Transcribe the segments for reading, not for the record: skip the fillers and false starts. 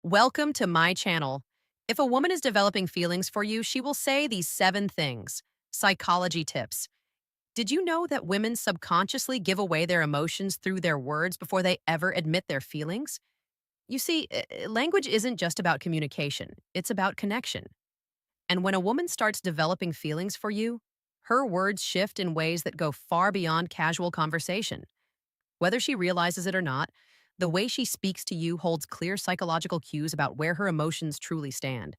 Welcome to my channel. If a woman is developing feelings for you, she will say these 7 things. Psychology tips. Did you know that women subconsciously give away their emotions through their words before they ever admit their feelings? You see, language isn't just about communication, it's about connection. And when a woman starts developing feelings for you, her words shift in ways that go far beyond casual conversation. Whether she realizes it or not, the way she speaks to you holds clear psychological cues about where her emotions truly stand.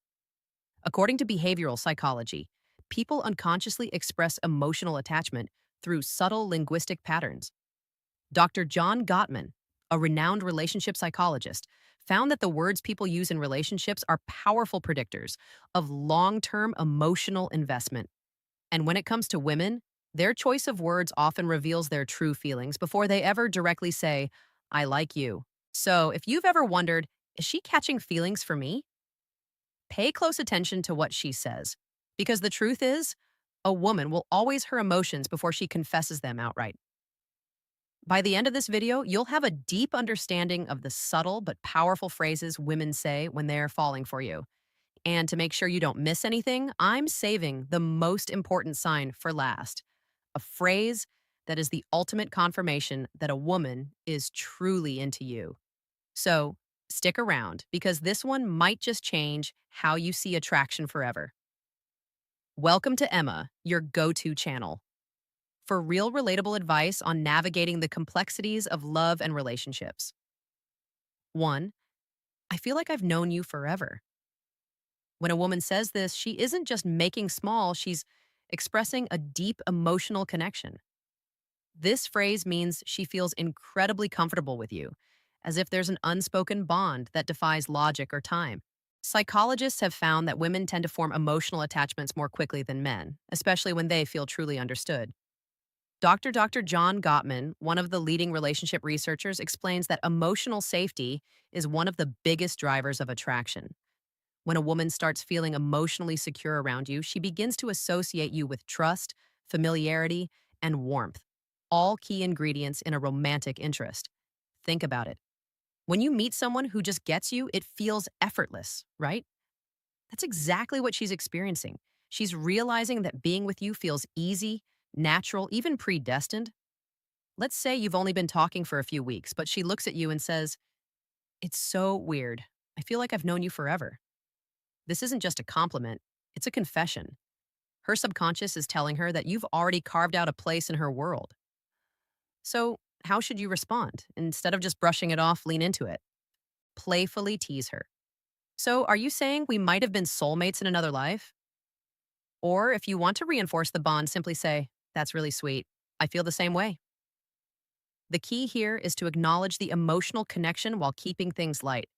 According to behavioral psychology, people unconsciously express emotional attachment through subtle linguistic patterns. Dr. John Gottman, a renowned relationship psychologist, found that the words people use in relationships are powerful predictors of long term emotional investment. And when it comes to women, their choice of words often reveals their true feelings before they ever directly say, I like you. So if you've ever wondered, is she catching feelings for me? Pay close attention to what she says. Because the truth is, a woman will always her emotions before she confesses them outright. By the end of this video, you'll have a deep understanding of the subtle but powerful phrases women say when they're falling for you. And to make sure you don't miss anything, I'm saving the most important sign for last, a phrase that is the ultimate confirmation that a woman is truly into you. So stick around because this one might just change how you see attraction forever. Welcome to Emma, your go to channel, for real relatable advice on navigating the complexities of love and relationships. 1. I feel like I've known you forever. When a woman says this, she isn't just making small, she's expressing a deep emotional connection. This phrase means she feels incredibly comfortable with you, as if there's an unspoken bond that defies logic or time. Psychologists have found that women tend to form emotional attachments more quickly than men, especially when they feel truly understood. Dr. John Gottman, one of the leading relationship researchers, explains that emotional safety is one of the biggest drivers of attraction. When a woman starts feeling emotionally secure around you, she begins to associate you with trust, familiarity, and warmth, all key ingredients in a romantic interest. Think about it. When you meet someone who just gets you, it feels effortless, right? That's exactly what she's experiencing. She's realizing that being with you feels easy, natural, even predestined. Let's say you've only been talking for a few weeks, but she looks at you and says, It's so weird. I feel like I've known you forever. This isn't just a compliment, it's a confession. Her subconscious is telling her that you've already carved out a place in her world. So, how should you respond? Instead of just brushing it off, lean into it. Playfully tease her. So, are you saying we might have been soulmates in another life? Or if you want to reinforce the bond, simply say, That's really sweet. I feel the same way. The key here is to acknowledge the emotional connection while keeping things light.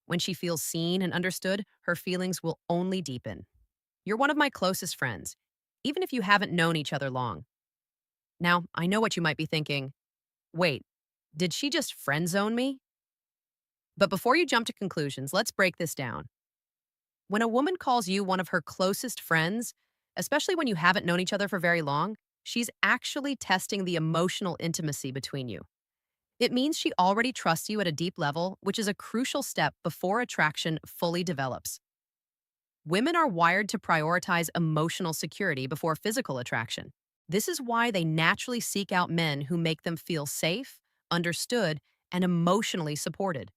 When she feels seen and understood, her feelings will only deepen. You're one of my closest friends, even if you haven't known each other long. Now, I know what you might be thinking. Wait, did she just friend zone me? But before you jump to conclusions, let's break this down. When a woman calls you one of her closest friends, especially when you haven't known each other for very long, she's actually testing the emotional intimacy between you. It means she already trusts you at a deep level, which is a crucial step before attraction fully develops. Women are wired to prioritize emotional security before physical attraction. This is why they naturally seek out men who make them feel safe, understood, and emotionally supported.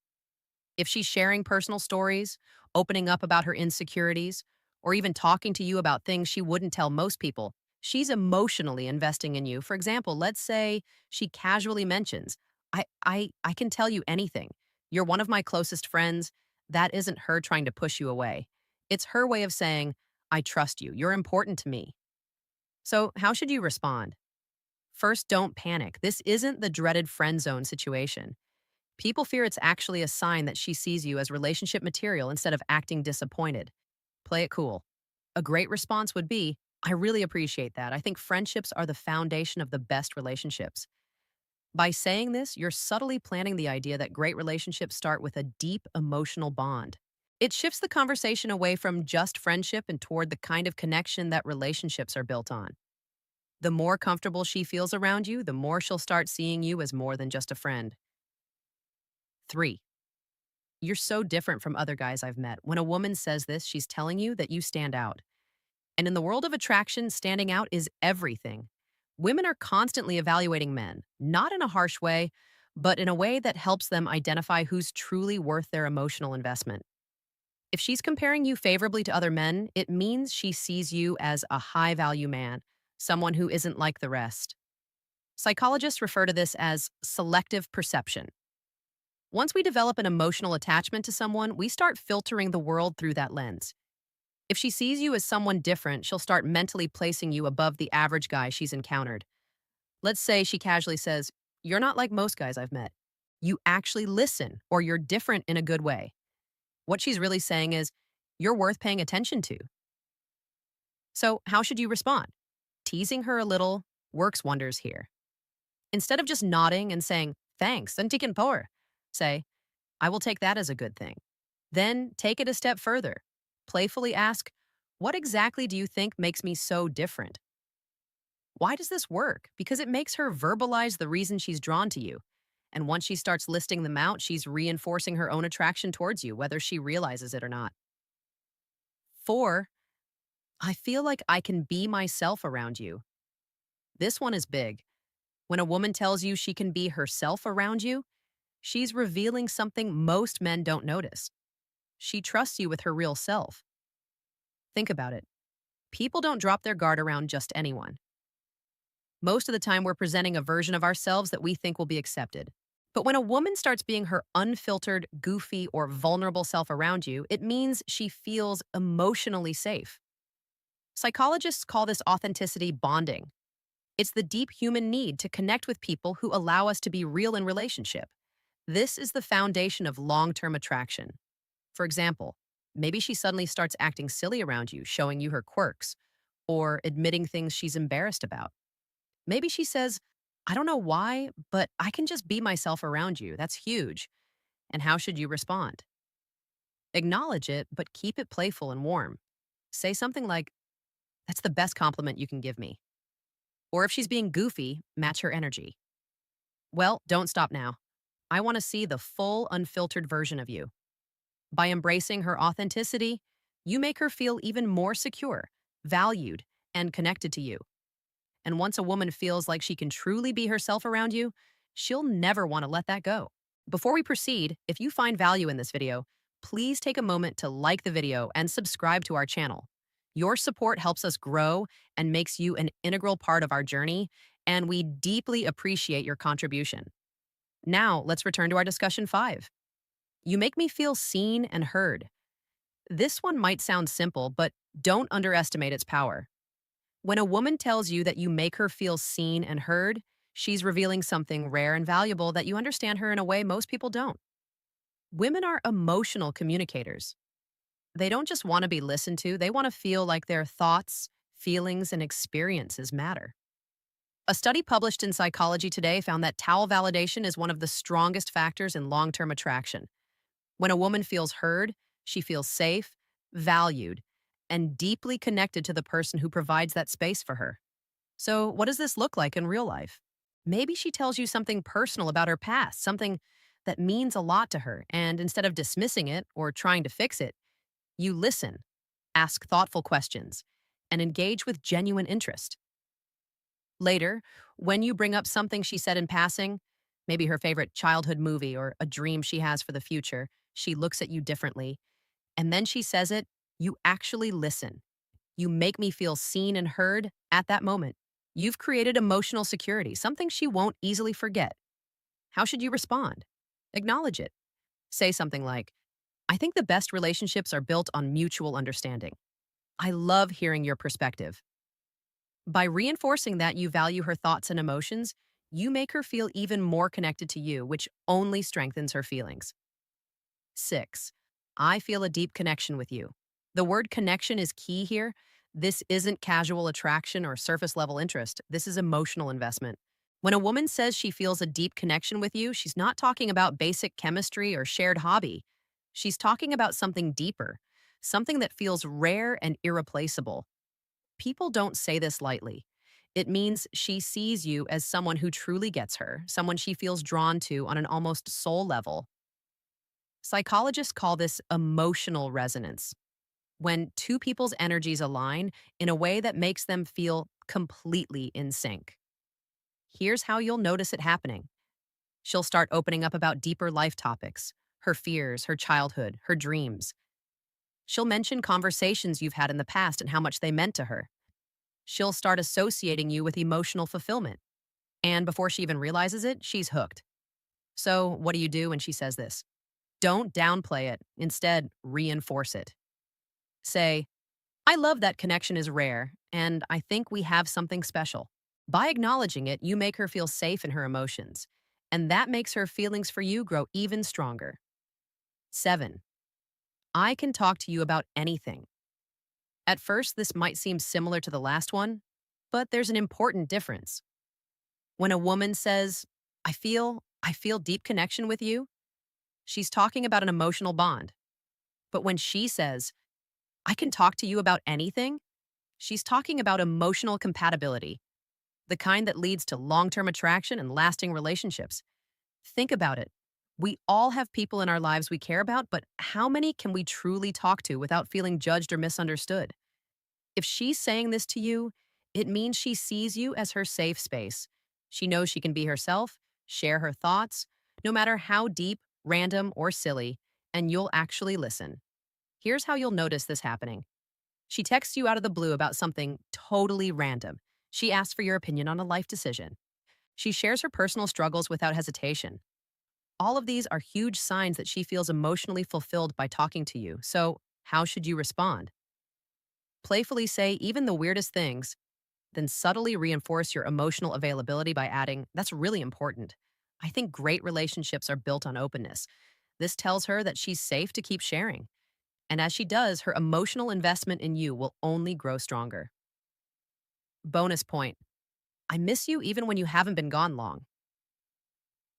If she's sharing personal stories, opening up about her insecurities, or even talking to you about things she wouldn't tell most people, she's emotionally investing in you. For example, let's say she casually mentions, I can tell you anything. You're one of my closest friends. That isn't her trying to push you away. It's her way of saying, I trust you. You're important to me. So, how should you respond? First, don't panic. This isn't the dreaded friend zone situation. People fear it's actually a sign that she sees you as relationship material instead of acting disappointed. Play it cool. A great response would be, I really appreciate that. I think friendships are the foundation of the best relationships. By saying this, you're subtly planting the idea that great relationships start with a deep emotional bond. It shifts the conversation away from just friendship and toward the kind of connection that relationships are built on. The more comfortable she feels around you, the more she'll start seeing you as more than just a friend. 3. You're so different from other guys I've met. When a woman says this, she's telling you that you stand out. And in the world of attraction, standing out is everything. Women are constantly evaluating men, not in a harsh way, but in a way that helps them identify who's truly worth their emotional investment. If she's comparing you favorably to other men, it means she sees you as a high value man, someone who isn't like the rest. Psychologists refer to this as selective perception. Once we develop an emotional attachment to someone, we start filtering the world through that lens. If she sees you as someone different, she'll start mentally placing you above the average guy she's encountered. Let's say she casually says, "You're not like most guys I've met. You actually listen, or you're different in a good way." What she's really saying is, "You're worth paying attention to." So, how should you respond? Teasing her a little works wonders here. Instead of just nodding and saying, "Thanks, and tikin por," say, "I will take that as a good thing." Then take it a step further. Playfully ask, "What exactly do you think makes me so different?" Why does this work? Because it makes her verbalize the reason she's drawn to you. And once she starts listing them out, she's reinforcing her own attraction towards you, whether she realizes it or not. 4, I feel like I can be myself around you. This one is big. When a woman tells you she can be herself around you, she's revealing something most men don't notice. She trusts you with her real self. Think about it. People don't drop their guard around just anyone. Most of the time, we're presenting a version of ourselves that we think will be accepted. But when a woman starts being her unfiltered, goofy, or vulnerable self around you, it means she feels emotionally safe. Psychologists call this authenticity bonding. It's the deep human need to connect with people who allow us to be real in relationship. This is the foundation of long-term attraction. For example, maybe she suddenly starts acting silly around you, showing you her quirks, or admitting things she's embarrassed about. Maybe she says, "I don't know why, but I can just be myself around you." That's huge. And how should you respond? Acknowledge it, but keep it playful and warm. Say something like, "That's the best compliment you can give me." Or if she's being goofy, match her energy. "Well, don't stop now. I want to see the full, unfiltered version of you." By embracing her authenticity, you make her feel even more secure, valued, and connected to you. And once a woman feels like she can truly be herself around you, she'll never want to let that go. Before we proceed, if you find value in this video, please take a moment to like the video and subscribe to our channel. Your support helps us grow and makes you an integral part of our journey, and we deeply appreciate your contribution. Now, let's return to our discussion 5. You make me feel seen and heard. This one might sound simple, but don't underestimate its power. When a woman tells you that you make her feel seen and heard, she's revealing something rare and valuable that you understand her in a way most people don't. Women are emotional communicators. They don't just want to be listened to, they want to feel like their thoughts, feelings, and experiences matter. A study published in Psychology Today found that towel validation is one of the strongest factors in long term attraction. When a woman feels heard, she feels safe, valued, and deeply connected to the person who provides that space for her. So, what does this look like in real life? Maybe she tells you something personal about her past, something that means a lot to her, and instead of dismissing it or trying to fix it, you listen, ask thoughtful questions, and engage with genuine interest. Later, when you bring up something she said in passing, maybe her favorite childhood movie or a dream she has for the future, she looks at you differently, and then she says it, you actually listen. You make me feel seen and heard at that moment. You've created emotional security, something she won't easily forget. How should you respond? Acknowledge it. Say something like, "I think the best relationships are built on mutual understanding. I love hearing your perspective." By reinforcing that you value her thoughts and emotions, you make her feel even more connected to you, which only strengthens her feelings. 6. I feel a deep connection with you. The word connection is key here. This isn't casual attraction or surface level interest. This is emotional investment. When a woman says she feels a deep connection with you, she's not talking about basic chemistry or shared hobby. She's talking about something deeper, something that feels rare and irreplaceable. People don't say this lightly. It means she sees you as someone who truly gets her, someone she feels drawn to on an almost soul level. Psychologists call this emotional resonance, when two people's energies align in a way that makes them feel completely in sync. Here's how you'll notice it happening. She'll start opening up about deeper life topics, her fears, her childhood, her dreams. She'll mention conversations you've had in the past and how much they meant to her. She'll start associating you with emotional fulfillment. And before she even realizes it, she's hooked. So, what do you do when she says this? Don't downplay it. Instead, reinforce it. Say, I love that connection is rare, and I think we have something special. By acknowledging it, you make her feel safe in her emotions, and that makes her feelings for you grow even stronger. 7. I can talk to you about anything. At first, this might seem similar to the last one, but there's an important difference. When a woman says, I feel deep connection with you, she's talking about an emotional bond. But when she says, I can talk to you about anything, she's talking about emotional compatibility, the kind that leads to long-term attraction and lasting relationships. Think about it. We all have people in our lives we care about, but how many can we truly talk to without feeling judged or misunderstood? If she's saying this to you, it means she sees you as her safe space. She knows she can be herself, share her thoughts, no matter how deep, random, or silly, and you'll actually listen. Here's how you'll notice this happening. She texts you out of the blue about something totally random. She asks for your opinion on a life decision. She shares her personal struggles without hesitation. All of these are huge signs that she feels emotionally fulfilled by talking to you. So, how should you respond? Playfully say even the weirdest things, then subtly reinforce your emotional availability by adding, That's really important. I think great relationships are built on openness. This tells her that she's safe to keep sharing. And as she does, her emotional investment in you will only grow stronger. Bonus point. I miss you even when you haven't been gone long.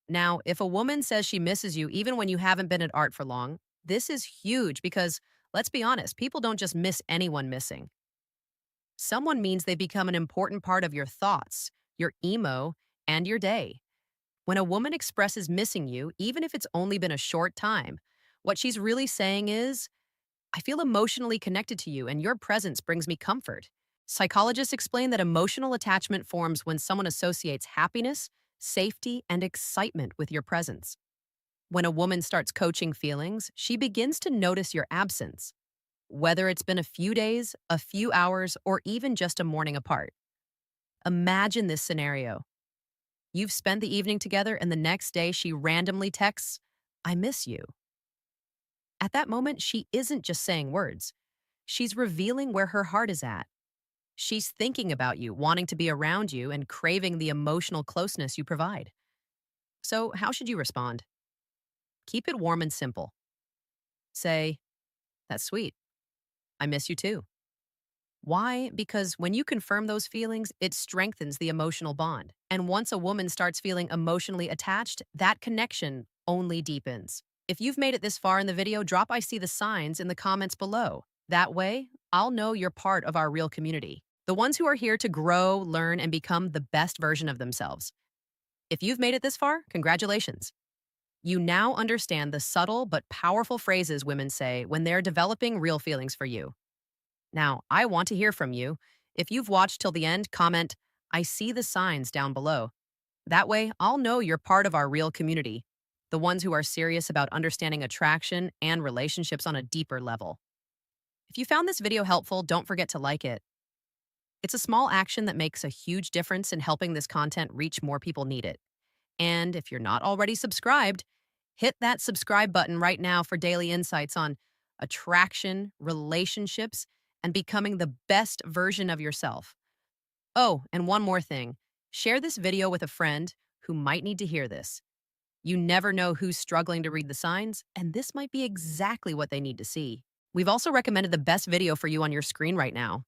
Now, if a woman says she misses you even when you haven't been at art for long, this is huge because, let's be honest, people don't just miss anyone missing. Someone means they become an important part of your thoughts, your emo, and your day. When a woman expresses missing you, even if it's only been a short time, what she's really saying is, I feel emotionally connected to you and your presence brings me comfort. Psychologists explain that emotional attachment forms when someone associates happiness, safety, and excitement with your presence. When a woman starts coaching feelings, she begins to notice your absence, whether it's been a few days, a few hours, or even just a morning apart. Imagine this scenario. You've spent the evening together, and the next day she randomly texts, I miss you. At that moment, she isn't just saying words. She's revealing where her heart is at. She's thinking about you, wanting to be around you, and craving the emotional closeness you provide. So, how should you respond? Keep it warm and simple. Say, That's sweet. I miss you too. Why? Because when you confirm those feelings, it strengthens the emotional bond. And once a woman starts feeling emotionally attached, that connection only deepens. If you've made it this far in the video, drop I see the signs in the comments below. That way, I'll know you're part of our real community. The ones who are here to grow, learn, and become the best version of themselves. If you've made it this far, congratulations. You now understand the subtle but powerful phrases women say when they're developing real feelings for you. Now, I want to hear from you. If you've watched till the end, comment, I see the signs down below. That way, I'll know you're part of our real community, the ones who are serious about understanding attraction and relationships on a deeper level. If you found this video helpful, don't forget to like it. It's a small action that makes a huge difference in helping this content reach more people need it. And if you're not already subscribed, hit that subscribe button right now for daily insights on attraction, relationships, and becoming the best version of yourself. Oh, and one more thing. Share this video with a friend who might need to hear this. You never know who's struggling to read the signs, and this might be exactly what they need to see. We've also recommended the best video for you on your screen right now.